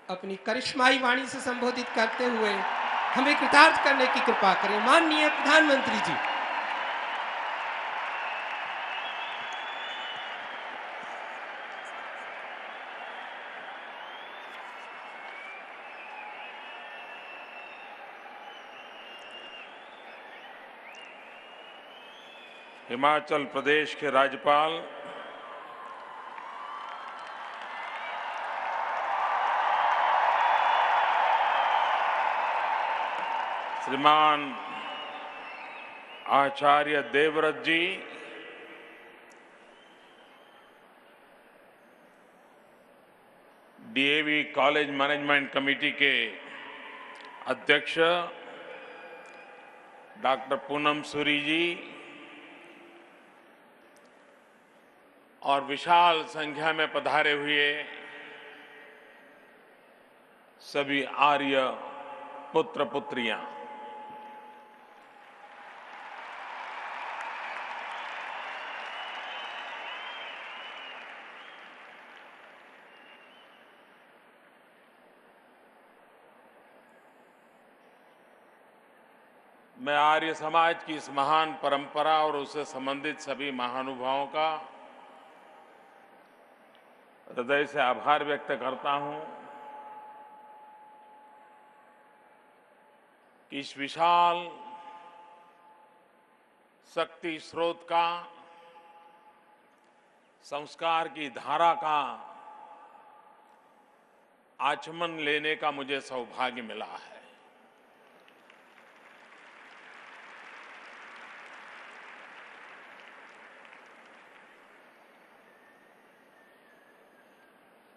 अपनी करिश्माई वाणी से संबोधित करते हुए हमें कृतार्थ करने की कृपा करें। माननीय प्रधानमंत्री जी। हिमाचल प्रदेश के राज्यपाल श्रीमान आचार्य देवव्रत जी, डीएवी कॉलेज मैनेजमेंट कमेटी के अध्यक्ष डॉक्टर पूनम सूरी जी और विशाल संख्या में पधारे हुए सभी आर्य पुत्र पुत्रियां, मैं आर्य समाज की इस महान परंपरा और उससे संबंधित सभी महानुभावों का हृदय से आभार व्यक्त करता हूं कि इस विशाल शक्ति स्रोत का, संस्कार की धारा का आचमन लेने का मुझे सौभाग्य मिला है।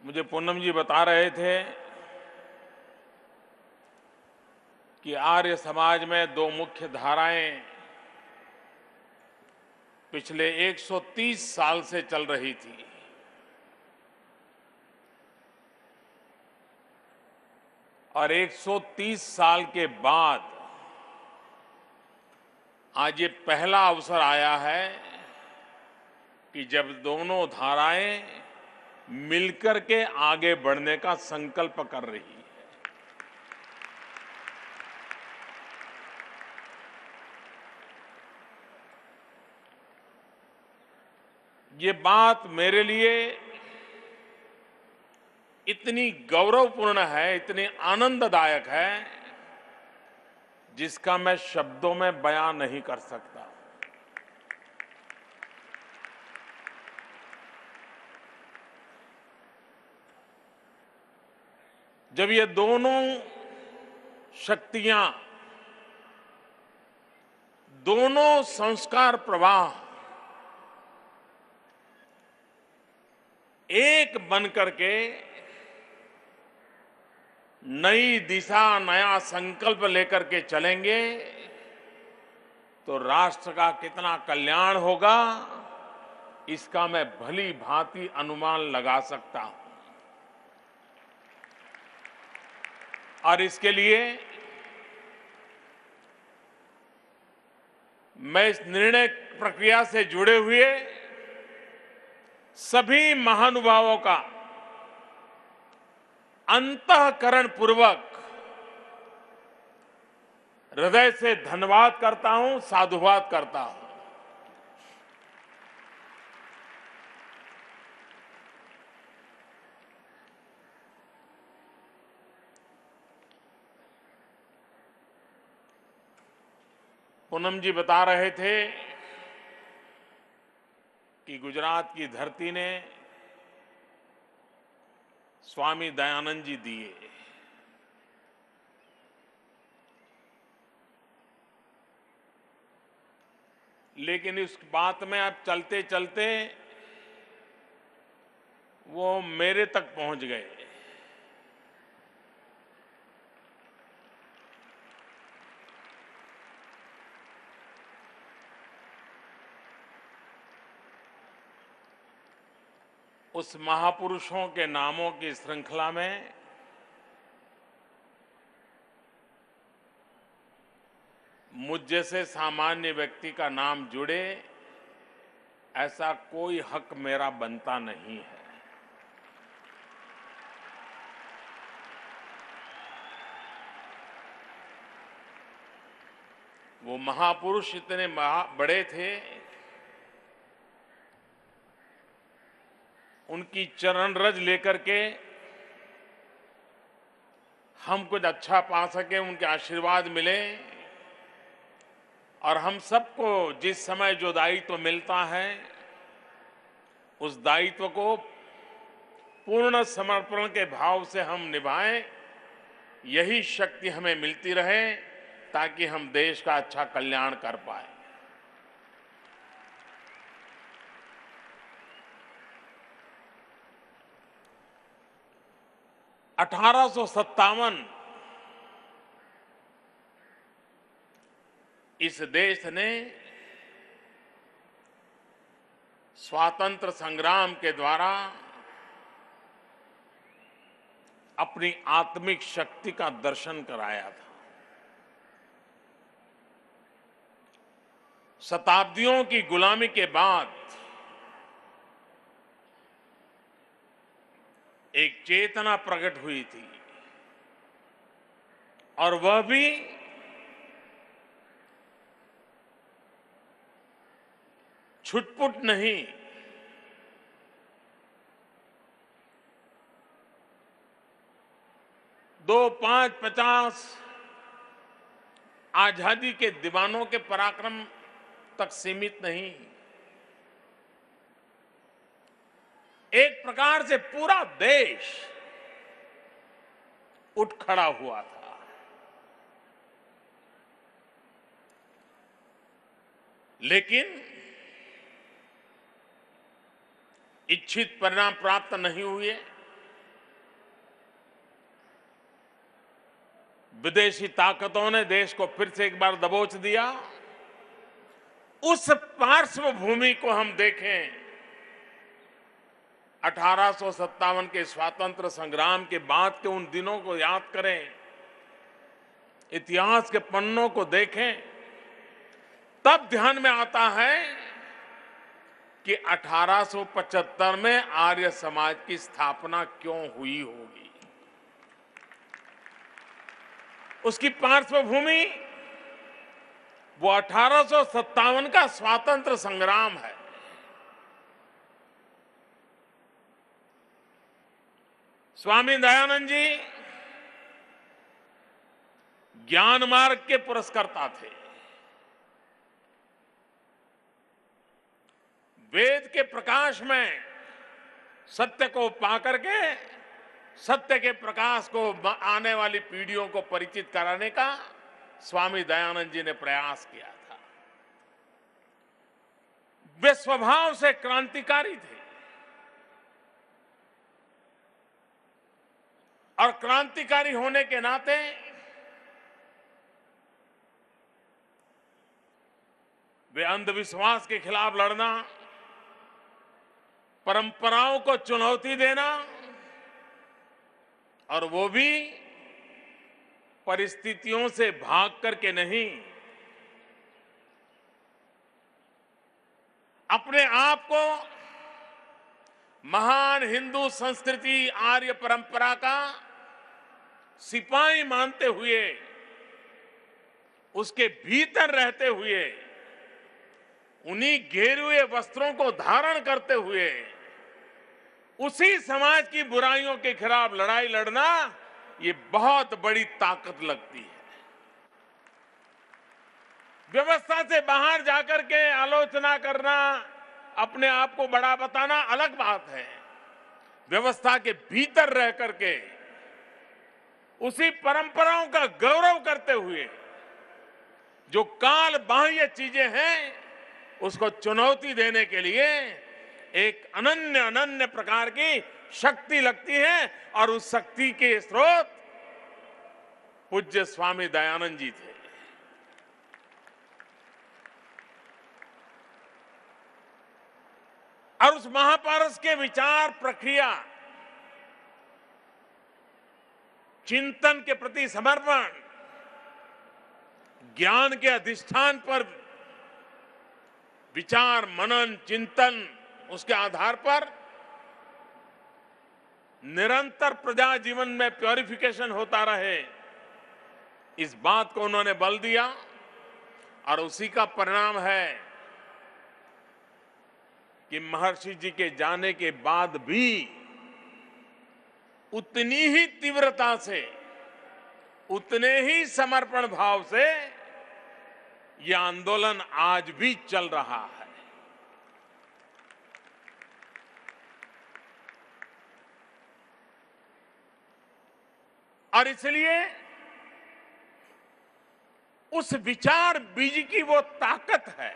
मुझे पूनम जी बता रहे थे कि आर्य समाज में दो मुख्य धाराएं पिछले 130 साल से चल रही थी। और 130 साल के बाद आज ये पहला अवसर आया है कि जब दोनों धाराएं मिलकर के आगे बढ़ने का संकल्प कर रही है। ये बात मेरे लिए इतनी गौरवपूर्ण है, इतनी आनंददायक है, जिसका मैं शब्दों में बयान नहीं कर सकता। जब ये दोनों शक्तियां, दोनों संस्कार प्रवाह एक बनकर के नई दिशा, नया संकल्प लेकर के चलेंगे तो राष्ट्र का कितना कल्याण होगा, इसका मैं भली भांति अनुमान लगा सकता हूं। और इसके लिए मैं इस निर्णय प्रक्रिया से जुड़े हुए सभी महानुभावों का अंतःकरण पूर्वक हृदय से धन्यवाद करता हूं, साधुवाद करता हूं। पूनम जी बता रहे थे कि गुजरात की धरती ने स्वामी दयानंद जी दिए, लेकिन इस बात में अब चलते चलते वो मेरे तक पहुंच गए। उस महापुरुषों के नामों की श्रृंखला में मुझ जैसे सामान्य व्यक्ति का नाम जुड़े, ऐसा कोई हक मेरा बनता नहीं है। वो महापुरुष इतने बड़े थे, उनकी चरण रज लेकर के हम कुछ अच्छा पा सके, उनके आशीर्वाद मिले और हम सबको जिस समय जो दायित्व मिलता है उस दायित्व को पूर्ण समर्पण के भाव से हम निभाएं, यही शक्ति हमें मिलती रहे ताकि हम देश का अच्छा कल्याण कर पाए। $1857 इस देश ने स्वातंत्र संग्राम के द्वारा अपनी आत्मिक शक्ति का दर्शन कराया था। शताब्दियों की गुलामी के बाद एक चेतना प्रकट हुई थी और वह भी छुटपुट नहीं, 2, 5, 50 आजादी के दीवानों के पराक्रम तक सीमित नहीं, एक प्रकार से पूरा देश उठ खड़ा हुआ था। लेकिन इच्छित परिणाम प्राप्त नहीं हुए। विदेशी ताकतों ने देश को फिर से एक बार दबोच दिया। उस पार्श्वभूमि को हम देखें, 1857 के स्वातंत्र संग्राम के बाद के उन दिनों को याद करें, इतिहास के पन्नों को देखें, तब ध्यान में आता है कि 1875 में आर्य समाज की स्थापना क्यों हुई होगी। उसकी पार्श्वभूमि वो 1857 का स्वातंत्र संग्राम है। स्वामी दयानंद जी ज्ञान मार्ग के पुरस्कर्ता थे। वेद के प्रकाश में सत्य को पाकर के सत्य के प्रकाश को आने वाली पीढ़ियों को परिचित कराने का स्वामी दयानंद जी ने प्रयास किया था। वे स्वभाव से क्रांतिकारी थे और क्रांतिकारी होने के नाते वे अंधविश्वास के खिलाफ लड़ना, परंपराओं को चुनौती देना और वो भी परिस्थितियों से भाग करके नहीं, अपने आप को महान हिंदू संस्कृति आर्य परंपरा का सिपाही मानते हुए, उसके भीतर रहते हुए, उन्हीं घेरे हुए वस्त्रों को धारण करते हुए उसी समाज की बुराइयों के खिलाफ लड़ाई लड़ना, ये बहुत बड़ी ताकत लगती है। व्यवस्था से बाहर जाकर के आलोचना करना, अपने आप को बड़ा बताना अलग बात है। व्यवस्था के भीतर रह करके उसी परंपराओं का गौरव करते हुए जो काल बाह्य चीजें हैं उसको चुनौती देने के लिए एक अनन्य प्रकार की शक्ति लगती है और उस शक्ति के स्रोत पूज्य स्वामी दयानंद जी थे। और उस महापारस के विचार प्रक्रिया, चिंतन के प्रति समर्पण, ज्ञान के अधिष्ठान पर विचार मनन चिंतन, उसके आधार पर निरंतर प्रजा जीवन में प्योरिफिकेशन होता रहे, इस बात को उन्होंने बल दिया। और उसी का परिणाम है कि महर्षि जी के जाने के बाद भी उतनी ही तीव्रता से, उतने ही समर्पण भाव से यह आंदोलन आज भी चल रहा है। और इसलिए उस विचार बीज की वो ताकत है,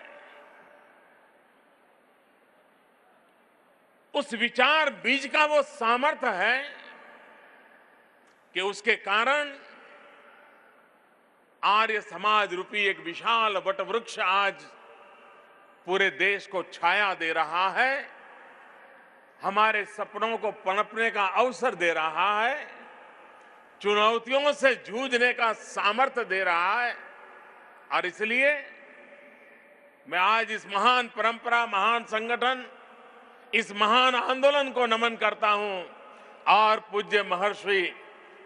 उस विचार बीज का वो सामर्थ्य है कि उसके कारण आर्य समाज रूपी एक विशाल वटवृक्ष आज पूरे देश को छाया दे रहा है, हमारे सपनों को पनपने का अवसर दे रहा है, चुनौतियों से जूझने का सामर्थ्य दे रहा है। और इसलिए मैं आज इस महान परंपरा, महान संगठन, इस महान आंदोलन को नमन करता हूं और पूज्य महर्षि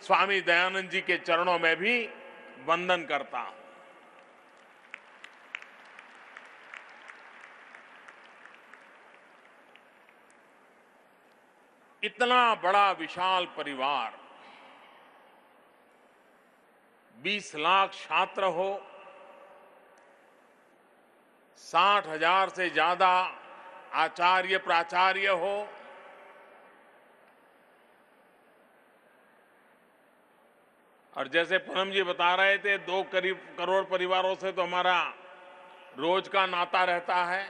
स्वामी दयानंद जी के चरणों में भी वंदन करता हूं। इतना बड़ा विशाल परिवार, 20 लाख छात्र हो, 60,000 से ज्यादा आचार्य प्राचार्य हो, और जैसे पूनम जी बता रहे थे 2 करोड़ परिवारों से तो हमारा रोज का नाता रहता है,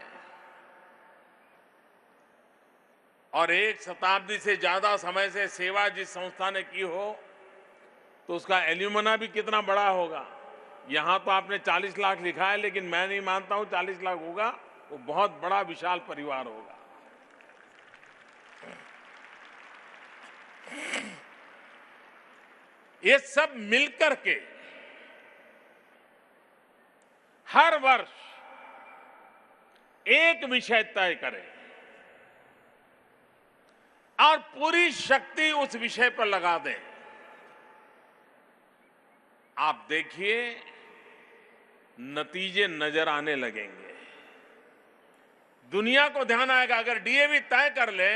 और 1 शताब्दी से ज्यादा समय से सेवा जिस संस्था ने की हो तो उसका एल्यूमना भी कितना बड़ा होगा। यहां तो आपने 40 लाख लिखा है, लेकिन मैं नहीं मानता हूं 40 लाख होगा, वो बहुत बड़ा विशाल परिवार होगा। ये सब मिलकर के हर वर्ष एक विषय तय करें और पूरी शक्ति उस विषय पर लगा दें। आप देखिए नतीजे नजर आने लगेंगे, दुनिया को ध्यान आएगा। अगर डीएवी तय कर ले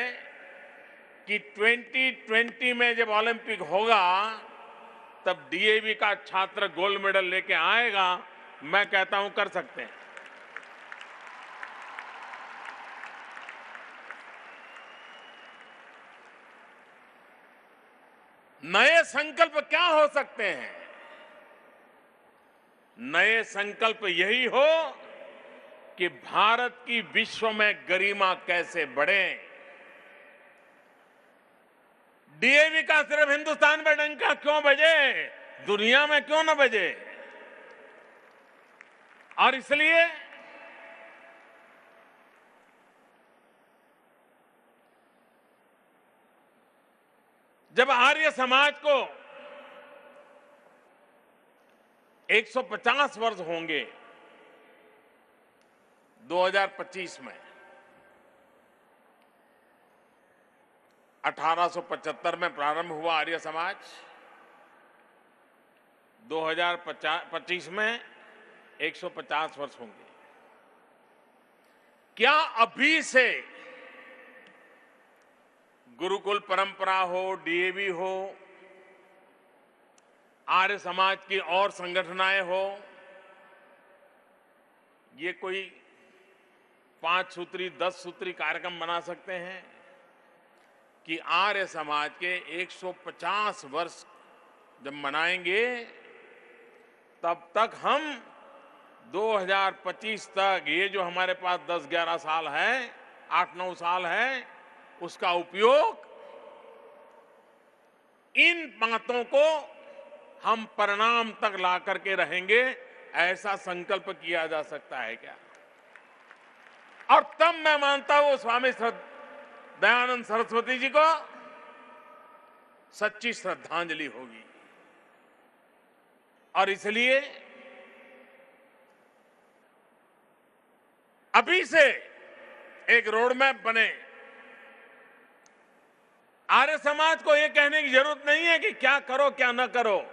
कि 2020 में जब ओलंपिक होगा तब डीएवी का छात्र गोल्ड मेडल लेके आएगा, मैं कहता हूं कर सकते हैं। नए संकल्प क्या हो सकते हैं? नए संकल्प यही हो कि भारत की विश्व में गरिमा कैसे बढ़े। डीएवी का सिर्फ हिंदुस्तान में डंका क्यों बजे, दुनिया में क्यों न बजे। और इसलिए जब आर्य समाज को 150 वर्ष होंगे 2025 में, 1875 में प्रारंभ हुआ आर्य समाज, 2025 में 150 वर्ष होंगे। क्या अभी से गुरुकुल परंपरा हो, डीएवी हो, आर्य समाज की और संगठनाएं हो, ये कोई 5 सूत्री 10 सूत्री कार्यक्रम बना सकते हैं कि आर्य समाज के 150 वर्ष जब मनाएंगे तब तक हम 2025 तक ये जो हमारे पास 10-11 साल है, 8-9 साल है, उसका उपयोग इन बातों को हम परिणाम तक ला करके रहेंगे, ऐसा संकल्प किया जा सकता है क्या? और तब मैं मानता हूं स्वामी दयानंद सरस्वती जी को सच्ची श्रद्धांजलि होगी। और इसलिए अभी से एक रोडमैप बने। आर्य समाज को यह कहने की जरूरत नहीं है कि क्या करो क्या न करो,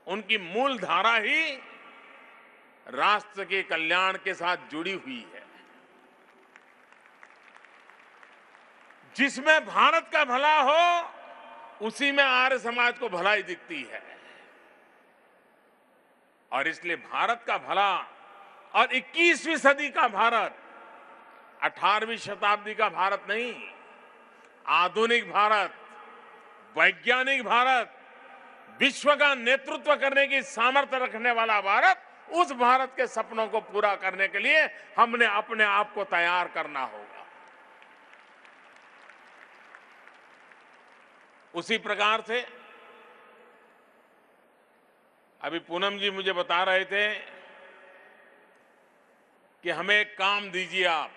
उनकी मूल धारा ही राष्ट्र के कल्याण के साथ जुड़ी हुई है। जिसमें भारत का भला हो उसी में आर्य समाज को भलाई दिखती है। और इसलिए भारत का भला और 21वीं सदी का भारत, 18वीं शताब्दी का भारत नहीं, आधुनिक भारत, वैज्ञानिक भारत, विश्व का नेतृत्व करने की सामर्थ्य रखने वाला भारत, उस भारत के सपनों को पूरा करने के लिए हमने अपने आप को तैयार करना होगा। उसी प्रकार से अभी पूनम जी मुझे बता रहे थे कि हमें एक काम दीजिए आप,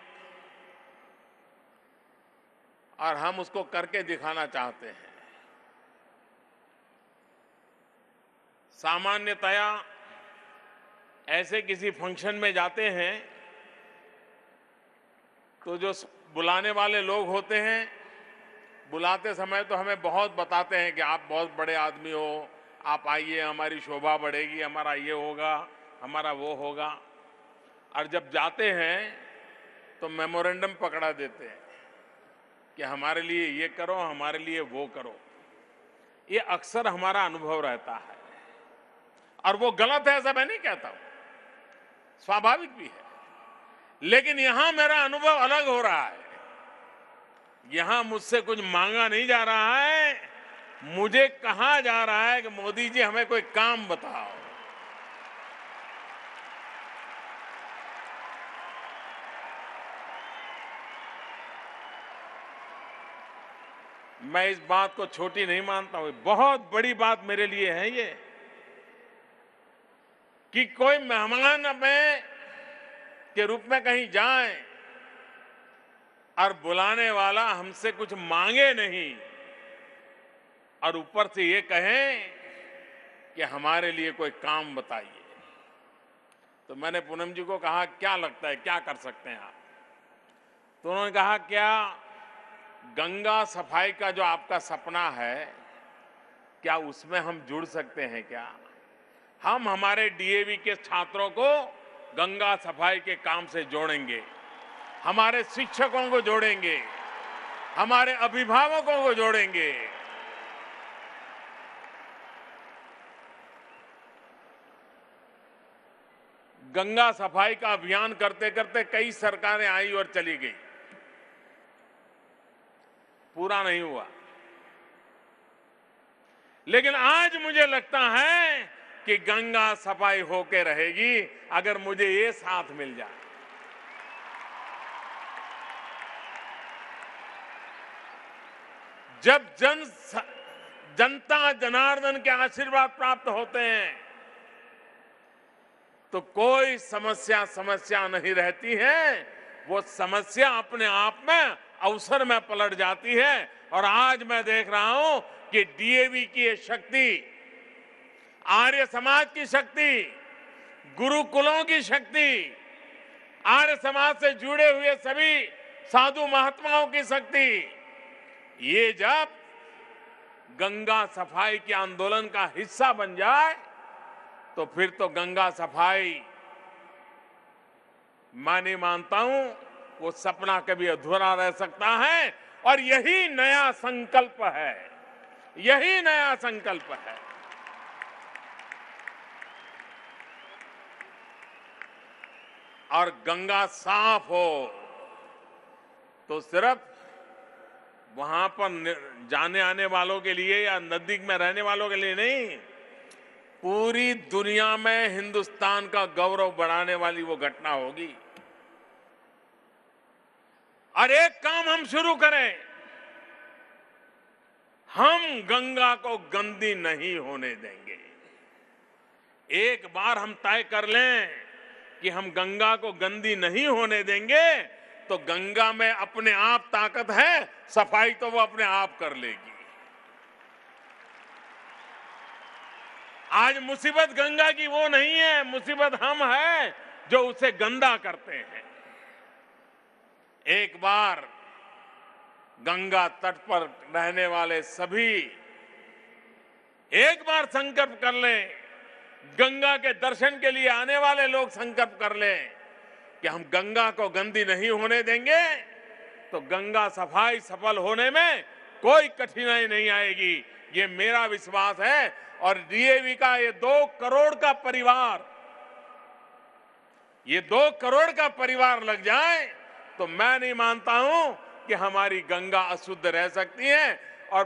और हम उसको करके दिखाना चाहते हैं। सामान्यतया ऐसे किसी फंक्शन में जाते हैं तो जो बुलाने वाले लोग होते हैं, बुलाते समय तो हमें बहुत बताते हैं कि आप बहुत बड़े आदमी हो, आप आइए, हमारी शोभा बढ़ेगी, हमारा ये होगा, हमारा वो होगा। और जब जाते हैं तो मेमोरेंडम पकड़ा देते हैं कि हमारे लिए ये करो, हमारे लिए वो करो। ये अक्सर हमारा अनुभव रहता है और वो गलत है ऐसा मैं नहीं कहता हूं, स्वाभाविक भी है। लेकिन यहां मेरा अनुभव अलग हो रहा है। यहां मुझसे कुछ मांगा नहीं जा रहा है, मुझे कहा जा रहा है कि मोदी जी हमें कोई काम बताओ। मैं इस बात को छोटी नहीं मानता हूं, बहुत बड़ी बात मेरे लिए है ये कि कोई मेहमान हमें के रूप में कहीं जाए और बुलाने वाला हमसे कुछ मांगे नहीं और ऊपर से ये कहें कि हमारे लिए कोई काम बताइए। तो मैंने पूनम जी को कहा, क्या लगता है क्या कर सकते हैं आप? तो उन्होंने कहा, क्या गंगा सफाई का जो आपका सपना है, क्या उसमें हम जुड़ सकते हैं? क्या हम हमारे डीएवी के छात्रों को गंगा सफाई के काम से जोड़ेंगे, हमारे शिक्षकों को जोड़ेंगे, हमारे अभिभावकों को जोड़ेंगे। गंगा सफाई का अभियान करते करते कई सरकारें आई और चली गई, पूरा नहीं हुआ। लेकिन आज मुझे लगता है कि गंगा सफाई होके रहेगी अगर मुझे ये साथ मिल जाए। जब जनता जनार्दन के आशीर्वाद प्राप्त होते हैं तो कोई समस्या नहीं रहती है, वो समस्या अपने आप में अवसर में पलट जाती है। और आज मैं देख रहा हूं कि डीएवी की ये शक्ति, आर्य समाज की शक्ति, गुरुकुलों की शक्ति, आर्य समाज से जुड़े हुए सभी साधु महात्माओं की शक्ति, ये जब गंगा सफाई के आंदोलन का हिस्सा बन जाए तो फिर तो गंगा सफाई, मैं नहीं मानता हूं वो सपना कभी अधूरा रह सकता है। और यही नया संकल्प है, यही नया संकल्प है। और गंगा साफ हो तो सिर्फ वहां पर जाने आने वालों के लिए या नजदीक में रहने वालों के लिए नहीं, पूरी दुनिया में हिंदुस्तान का गौरव बढ़ाने वाली वो घटना होगी। और एक काम हम शुरू करें, हम गंगा को गंदी नहीं होने देंगे। एक बार हम तय कर लें कि हम गंगा को गंदी नहीं होने देंगे तो गंगा में अपने आप ताकत है, सफाई तो वो अपने आप कर लेगी। आज मुसीबत गंगा की वो नहीं है, मुसीबत हम हैं जो उसे गंदा करते हैं। एक बार गंगा तट पर रहने वाले सभी एक बार संकल्प कर लें गंगा के दर्शन के लिए आने वाले लोग संकल्प कर लें कि हम गंगा को गंदी नहीं होने देंगे, तो गंगा सफाई सफल होने में कोई कठिनाई नहीं आएगी। ये मेरा विश्वास है। और डीएवी का ये 2 करोड़ का परिवार, ये 2 करोड़ का परिवार लग जाए तो मैं नहीं मानता हूं कि हमारी गंगा अशुद्ध रह सकती है। और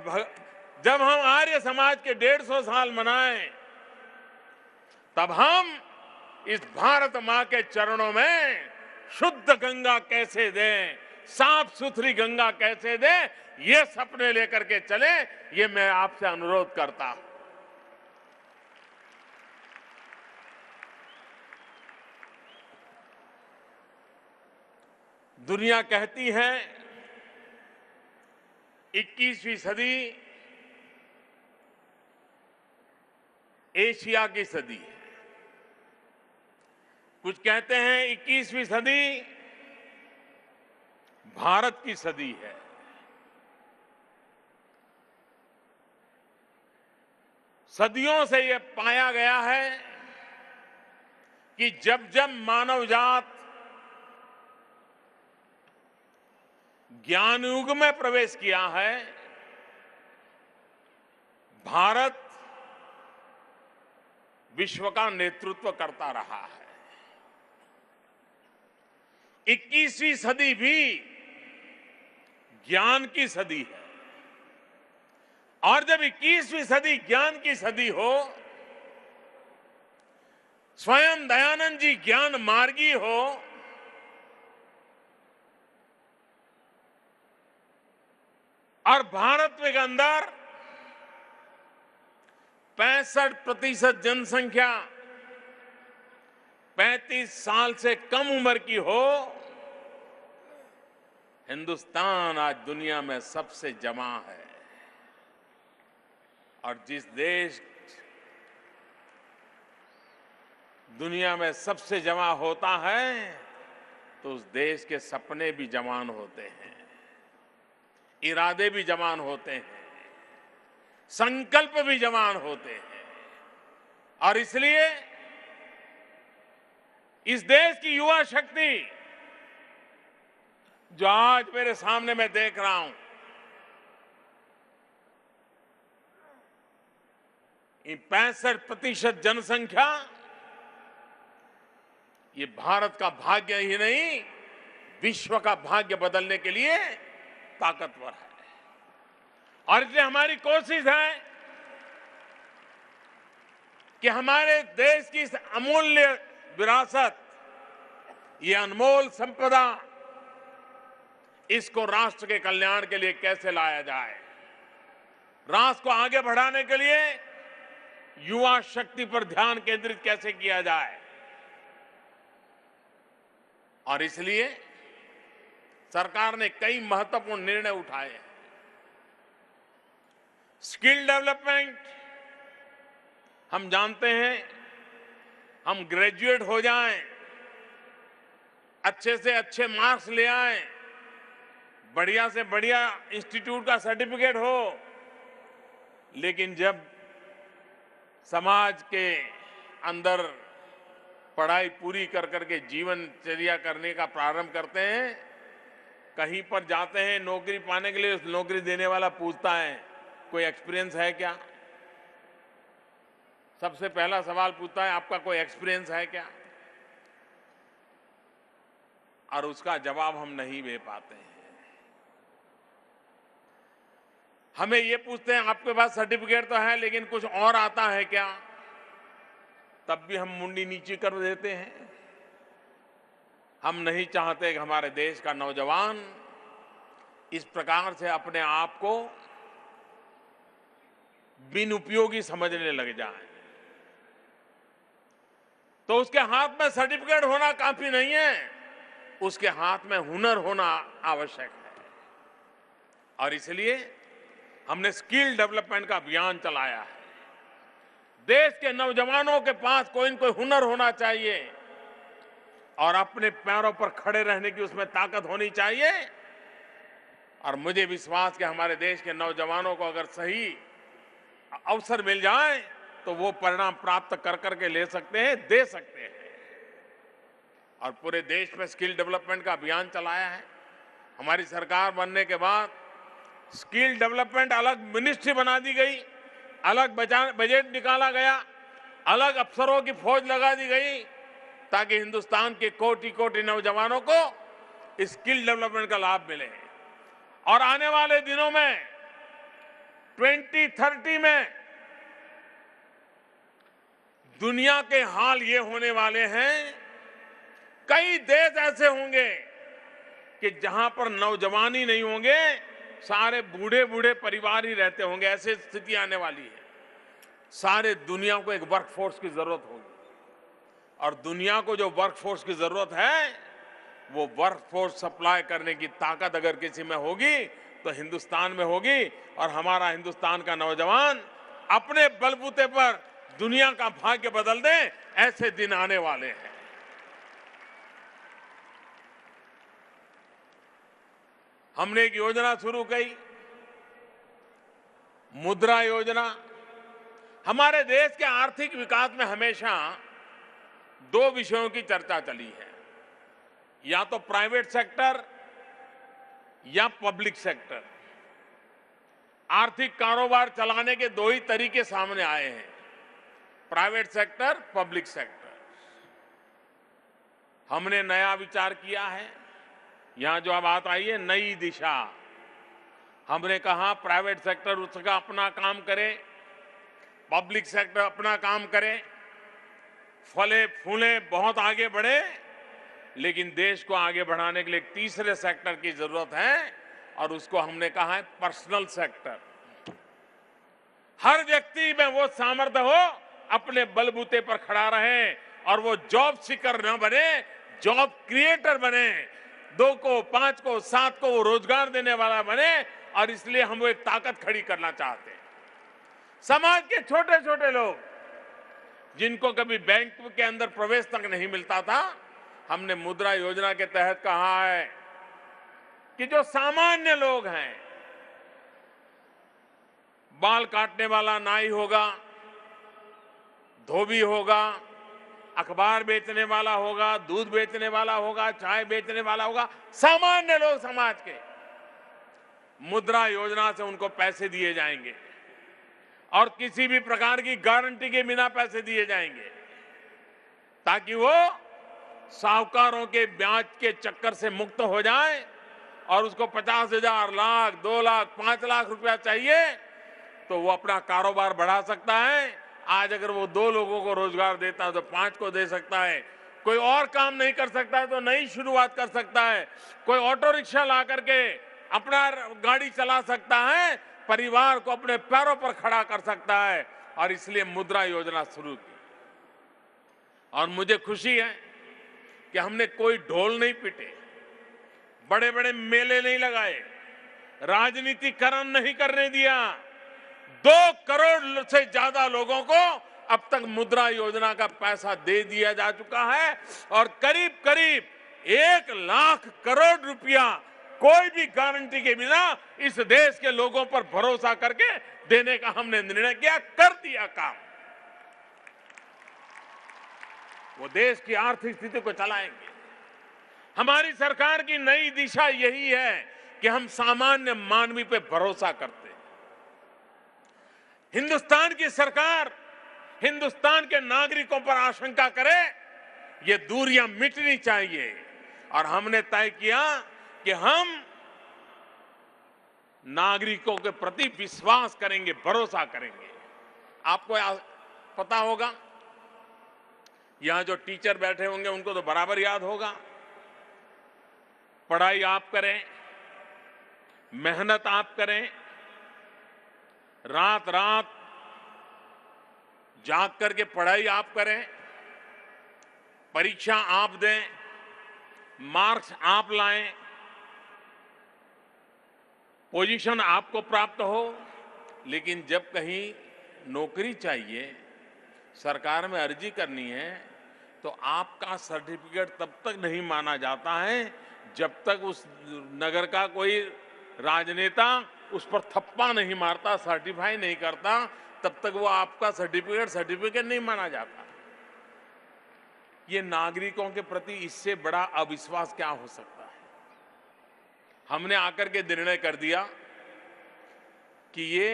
जब हम आर्य समाज के 150 साल मनाएं, तब हम इस भारत मां के चरणों में शुद्ध गंगा कैसे दें, साफ सुथरी गंगा कैसे दें, ये सपने लेकर के चले, ये मैं आपसे अनुरोध करता हूं। दुनिया कहती है 21वीं सदी एशिया की सदी है, कुछ कहते हैं 21वीं सदी भारत की सदी है। सदियों से यह पाया गया है कि जब जब मानव जात ज्ञान युग में प्रवेश किया है, भारत विश्व का नेतृत्व करता रहा है। 21वीं सदी भी ज्ञान की सदी है। और जब 21वीं सदी ज्ञान की सदी हो, स्वयं दयानंद जी ज्ञान मार्गी हो, और भारत के अंदर 65% जनसंख्या 35 साल से कम उम्र की हो, हिंदुस्तान आज दुनिया में सबसे जमा है। और जिस देश दुनिया में सबसे जमा होता है, तो उस देश के सपने भी जवान होते हैं, इरादे भी जवान होते हैं, संकल्प भी जवान होते हैं। और इसलिए इस देश की युवा शक्ति जो आज मेरे सामने मैं देख रहा हूं, ये 65% जनसंख्या, ये भारत का भाग्य ही नहीं, विश्व का भाग्य बदलने के लिए ताकतवर है। और इसलिए हमारी कोशिश है कि हमारे देश की इस अमूल्य विरासत, ये अनमोल संपदा, इसको राष्ट्र के कल्याण के लिए कैसे लाया जाए, राष्ट्र को आगे बढ़ाने के लिए युवा शक्ति पर ध्यान केंद्रित कैसे किया जाए। और इसलिए सरकार ने कई महत्वपूर्ण निर्णय उठाए हैं। स्किल डेवलपमेंट, हम जानते हैं, हम ग्रेजुएट हो जाएं, अच्छे से अच्छे मार्क्स ले आएं, बढ़िया से बढ़िया इंस्टीट्यूट का सर्टिफिकेट हो, लेकिन जब समाज के अंदर पढ़ाई पूरी कर करके जीवनचर्या करने का प्रारंभ करते हैं, कहीं पर जाते हैं नौकरी पाने के लिए, उस नौकरी देने वाला पूछता है कोई एक्सपीरियंस है क्या। सबसे पहला सवाल पूछता है आपका कोई एक्सपीरियंस है क्या, और उसका जवाब हम नहीं दे पाते हैं। हमें ये पूछते हैं आपके पास सर्टिफिकेट तो है लेकिन कुछ और आता है क्या, तब भी हम मुंडी नीची कर देते हैं। हम नहीं चाहते कि हमारे देश का नौजवान इस प्रकार से अपने आप को बिन उपयोगी समझने लग जाए। तो उसके हाथ में सर्टिफिकेट होना काफी नहीं है, उसके हाथ में हुनर होना आवश्यक है। और इसलिए हमने स्किल डेवलपमेंट का अभियान चलाया है। देश के नौजवानों के पास कोई न कोई हुनर होना चाहिए और अपने पैरों पर खड़े रहने की उसमें ताकत होनी चाहिए। और मुझे विश्वास कि हमारे देश के नौजवानों को अगर सही अवसर मिल जाए तो वो परिणाम प्राप्त कर करके ले सकते हैं, दे सकते हैं। और पूरे देश में स्किल डेवलपमेंट का अभियान चलाया है। हमारी सरकार बनने के बाद स्किल डेवलपमेंट अलग मिनिस्ट्री बना दी गई, अलग बजट निकाला गया, अलग अफसरों की फौज लगा दी गई, ताकि हिंदुस्तान के कोटि कोटि नौजवानों को स्किल डेवलपमेंट का लाभ मिले। और आने वाले दिनों में 2030 में दुनिया के हाल ये होने वाले हैं, कई देश ऐसे होंगे कि जहां पर नौजवान ही नहीं होंगे, सारे बूढ़े बूढ़े परिवार ही रहते होंगे। ऐसी स्थिति आने वाली है। सारे दुनिया को एक वर्कफोर्स की जरूरत होगी, और दुनिया को जो वर्कफोर्स की जरूरत है, वो वर्कफोर्स सप्लाई करने की ताकत अगर किसी में होगी तो हिंदुस्तान में होगी। और हमारा हिंदुस्तान का नौजवान अपने बलबूते पर दुनिया का भाग्य बदल दे, ऐसे दिन आने वाले हैं। हमने एक योजना शुरू की, मुद्रा योजना। हमारे देश के आर्थिक विकास में हमेशा दो विषयों की चर्चा चली है, या तो प्राइवेट सेक्टर या पब्लिक सेक्टर। आर्थिक कारोबार चलाने के दो ही तरीके सामने आए हैं, प्राइवेट सेक्टर, पब्लिक सेक्टर। हमने नया विचार किया है। यहां जो बात आई है नई दिशा, हमने कहा प्राइवेट सेक्टर उसका अपना काम करे, पब्लिक सेक्टर अपना काम करे, फले फूले बहुत आगे बढ़े। लेकिन देश को आगे बढ़ाने के लिए एक तीसरे सेक्टर की जरूरत है, और उसको हमने कहा है पर्सनल सेक्टर। हर व्यक्ति में वो सामर्थ्य हो, अपने बलबूते पर खड़ा रहे, और वो जॉब सीकर न बने, जॉब क्रिएटर बने। 2 को, 5 को, 7 को वो रोजगार देने वाला बने। और इसलिए हम वो एक ताकत खड़ी करना चाहते हैं। समाज के छोटे छोटे लोग, जिनको कभी बैंक के अंदर प्रवेश तक नहीं मिलता था, हमने मुद्रा योजना के तहत कहा है कि जो सामान्य लोग हैं, बाल काटने वाला नाई होगा, धोबी होगा, अखबार बेचने वाला होगा, दूध बेचने वाला होगा, चाय बेचने वाला होगा, सामान्य लोग समाज के, मुद्रा योजना से उनको पैसे दिए जाएंगे, और किसी भी प्रकार की गारंटी के बिना पैसे दिए जाएंगे, ताकि वो साहूकारों के ब्याज के चक्कर से मुक्त हो जाए। और उसको 50,000, लाख, 2 लाख, 5 लाख रुपया चाहिए तो वो अपना कारोबार बढ़ा सकता है। आज अगर वो 2 लोगों को रोजगार देता है तो 5 को दे सकता है। कोई और काम नहीं कर सकता है तो नई शुरुआत कर सकता है। कोई ऑटो रिक्शा ला करके अपना गाड़ी चला सकता है, परिवार को अपने पैरों पर खड़ा कर सकता है। और इसलिए मुद्रा योजना शुरू की। और मुझे खुशी है कि हमने कोई ढोल नहीं पीटे, बड़े बड़े मेले नहीं लगाए, राजनीतिकरण नहीं करने दिया। 2 करोड़ से ज्यादा लोगों को अब तक मुद्रा योजना का पैसा दे दिया जा चुका है, और करीब करीब 1 लाख करोड़ रुपया कोई भी गारंटी के बिना इस देश के लोगों पर भरोसा करके देने का हमने निर्णय किया, कर दिया काम। वो देश की आर्थिक स्थिति को चलाएंगे। हमारी सरकार की नई दिशा यही है कि हम सामान्य मानवी पे भरोसा करते हैं। हिंदुस्तान की सरकार हिंदुस्तान के नागरिकों पर आशंका करे, ये दूरियां मिटनी चाहिए। और हमने तय किया कि हम नागरिकों के प्रति विश्वास करेंगे, भरोसा करेंगे। आपको पता होगा, यहां जो टीचर बैठे होंगे उनको तो बराबर याद होगा, पढ़ाई आप करें, मेहनत आप करें, रात रात जाग करके पढ़ाई आप करें, परीक्षा आप दें, मार्क्स आप लाएं, पोजीशन आपको प्राप्त हो। लेकिन जब कहीं नौकरी चाहिए, सरकार में अर्जी करनी है, तो आपका सर्टिफिकेट तब तक नहीं माना जाता है जब तक उस नगर का कोई राजनेता उस पर थप्पा नहीं मारता, सर्टिफाई नहीं करता तब तक वो आपका सर्टिफिकेट नहीं माना जाता। ये नागरिकों के प्रति इससे बड़ा अविश्वास क्या हो सकता है। हमने आकर के निर्णय कर दिया कि ये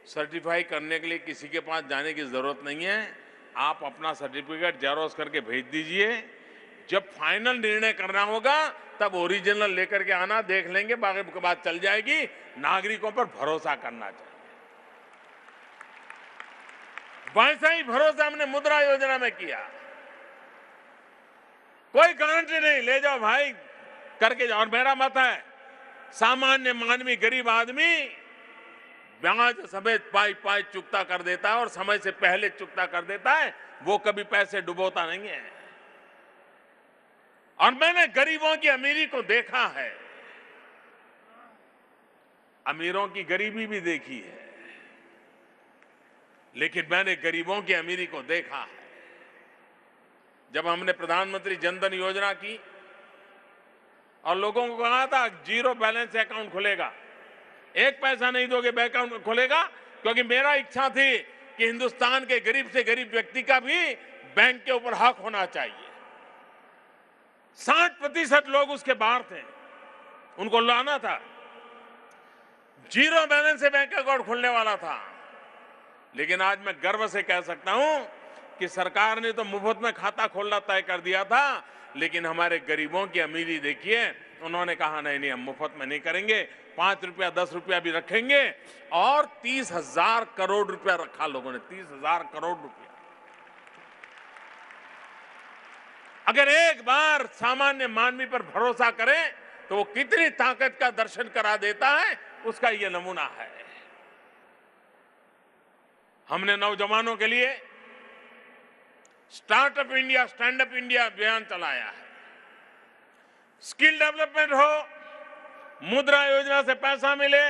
सर्टिफाई करने के लिए किसी के पास जाने की जरूरत नहीं है, आप अपना सर्टिफिकेट जेरोक्स करके भेज दीजिए। जब फाइनल निर्णय करना होगा तब ओरिजिनल लेकर के आना, देख लेंगे, बाकी की बात चल जाएगी। नागरिकों पर भरोसा करना चाहिए। वैसा ही भरोसा हमने मुद्रा योजना में किया। कोई गारंटी नहीं, ले जाओ भाई करके जाओ। और मेरा मत है, सामान्य मानवी गरीब आदमी ब्याज समेत पाई चुकता कर देता है और समय से पहले चुकता कर देता है, वो कभी पैसे डुबोता नहीं है। और मैंने गरीबों की अमीरी को देखा है, अमीरों की गरीबी भी देखी है, लेकिन मैंने गरीबों की अमीरी को देखा है। जब हमने प्रधानमंत्री जनधन योजना की और लोगों को कहा था जीरो बैलेंस अकाउंट खुलेगा, एक पैसा नहीं दोगे बैंक अकाउंट खुलेगा, क्योंकि मेरा इच्छा थी कि हिंदुस्तान के गरीब से गरीब व्यक्ति का भी बैंक के ऊपर हक होना चाहिए। 60% लोग उसके बाहर थे, उनको लाना था। जीरो बैलेंस से बैंक अकाउंट खुलने वाला था। लेकिन आज मैं गर्व से कह सकता हूं कि सरकार ने तो मुफ्त में खाता खोलना तय कर दिया था, लेकिन हमारे गरीबों की अमीरी देखिए, उन्होंने कहा नहीं हम मुफ्त में नहीं करेंगे, 5 रुपया 10 रुपया भी रखेंगे। और 30,000 करोड़ रुपया रखा लोगों ने, 30,000 करोड़ रुपया। अगर एक बार सामान्य मानवी पर भरोसा करें तो वो कितनी ताकत का दर्शन करा देता है, उसका ये नमूना है। हमने नौजवानों के लिए startup India, stand up India अभियान चलाया है। स्किल डेवलपमेंट हो, मुद्रा योजना से पैसा मिले,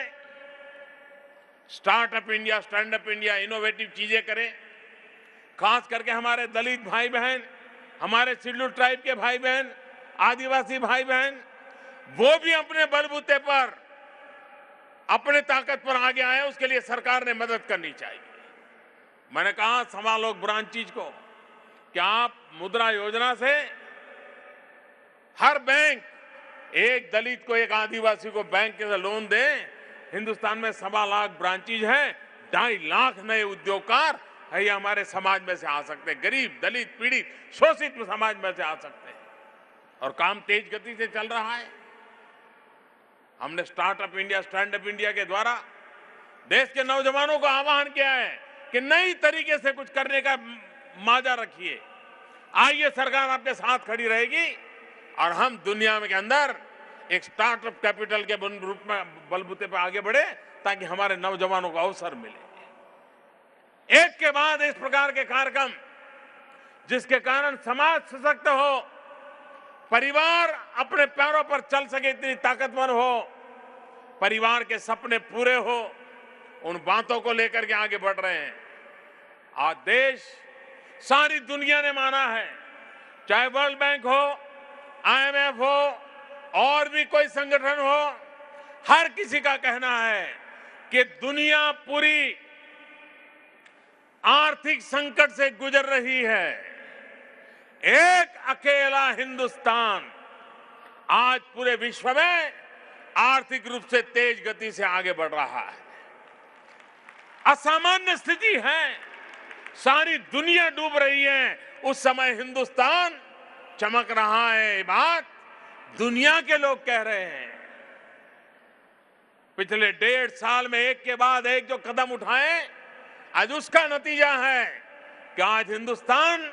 startup India, stand up India innovative चीजें करें। खास करके हमारे दलित भाई बहन, हमारे शेड्यूल ट्राइब के भाई बहन, आदिवासी भाई बहन, वो भी अपने बलबूते पर, अपने ताकत पर आगे आए, उसके लिए सरकार ने मदद करनी चाहिए। मैंने कहा संभालो ब्रांच चीज को, क्या आप मुद्रा योजना से हर बैंक एक दलित को, एक आदिवासी को बैंक के लोन दें। हिंदुस्तान में 1.25 लाख ब्रांचेज हैं, 2.5 लाख नए उद्योगकार है, ये हमारे समाज में से आ सकते हैं। गरीब, दलित, पीड़ित, शोषित समाज में से आ सकते हैं, और काम तेज गति से चल रहा है। हमने startup India, stand up India के द्वारा देश के नौजवानों को आह्वान किया है कि नई तरीके से कुछ करने का माजा रखिए। आइए, सरकार आपके साथ खड़ी रहेगी और हम दुनिया के अंदर एक स्टार्टअप कैपिटल के रूप में बलबूते पर आगे बढ़े, ताकि हमारे नौजवानों को अवसर मिले। एक के बाद इस प्रकार के कार्यक्रम, जिसके कारण समाज सशक्त हो, परिवार अपने पैरों पर चल सके, इतनी ताकतवर हो, परिवार के सपने पूरे हो, उन बातों को लेकर के आगे बढ़ रहे हैं। आज देश, सारी दुनिया ने माना है, चाहे वर्ल्ड बैंक हो, IMF हो, और भी कोई संगठन हो, हर किसी का कहना है कि दुनिया पूरी आर्थिक संकट से गुजर रही है, एक अकेला हिंदुस्तान आज पूरे विश्व में आर्थिक रूप से तेज गति से आगे बढ़ रहा है। असामान्य स्थिति है, सारी दुनिया डूब रही है, उस समय हिंदुस्तान चमक रहा है। ये बात दुनिया के लोग कह रहे हैं। पिछले 1.5 साल में एक के बाद एक जो कदम उठाए, आज उसका नतीजा है कि आज हिंदुस्तान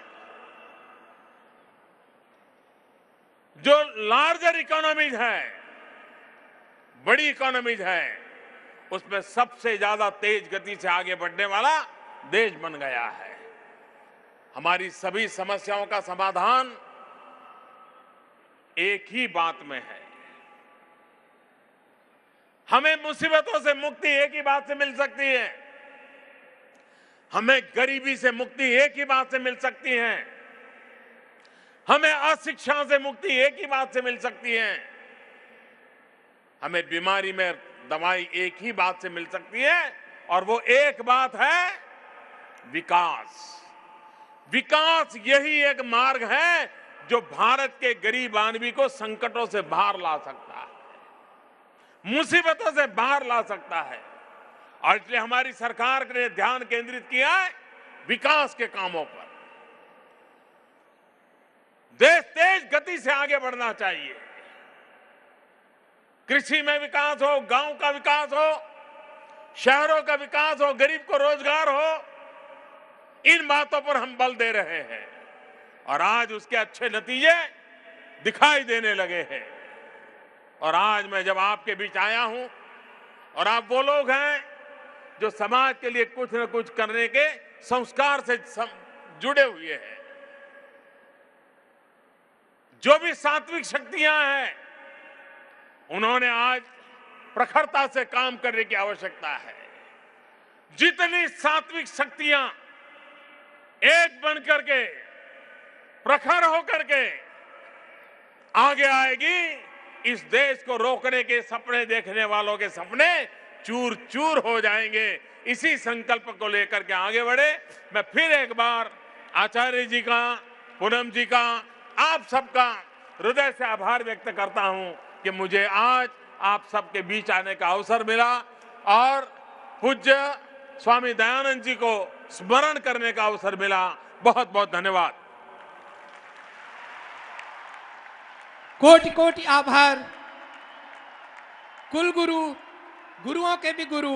जो लार्जर इकोनॉमीज है, बड़ी इकोनॉमीज है, उसमें सबसे ज्यादा तेज गति से आगे बढ़ने वाला देश बन गया है। हमारी सभी समस्याओं का समाधान एक ही बात में है। हमें मुसीबतों से मुक्ति एक ही बात से मिल सकती है, हमें गरीबी से मुक्ति एक ही बात से मिल सकती है, हमें अशिक्षा से मुक्ति एक ही बात से मिल सकती है, हमें बीमारी में दवाई एक ही बात से मिल सकती है, और वो एक बात है विकास। विकास यही एक मार्ग है जो भारत के गरीब आदमी को संकटों से बाहर ला सकता है, मुसीबतों से बाहर ला सकता है। और इसलिए हमारी सरकार ने ध्यान केंद्रित किया है विकास के कामों पर। देश तेज गति से आगे बढ़ना चाहिए। कृषि में विकास हो, गांव का विकास हो, शहरों का विकास हो, गरीब को रोजगार हो, इन बातों पर हम बल दे रहे हैं और आज उसके अच्छे नतीजे दिखाई देने लगे हैं। और आज मैं जब आपके बीच आया हूं और आप वो लोग हैं जो समाज के लिए कुछ न कुछ करने के संस्कार से जुड़े हुए हैं, जो भी सात्विक शक्तियां हैं उन्होंने आज प्रखरता से काम करने की आवश्यकता है। जितनी सात्विक शक्तियां एक बन करके प्रखर होकर के आगे आएगी, इस देश को रोकने के सपने देखने वालों के सपने चूर चूर हो जाएंगे। इसी संकल्प को लेकर के आगे बढ़े। मैं फिर एक बार आचार्य जी का, पूनम जी का, आप सबका हृदय से आभार व्यक्त करता हूं कि मुझे आज आप सबके बीच आने का अवसर मिला और पूज्य स्वामी दयानंद जी को स्मरण करने का अवसर मिला। बहुत बहुत धन्यवाद। कोटि कोटि आभार। कुल गुरु, गुरुओं के भी गुरु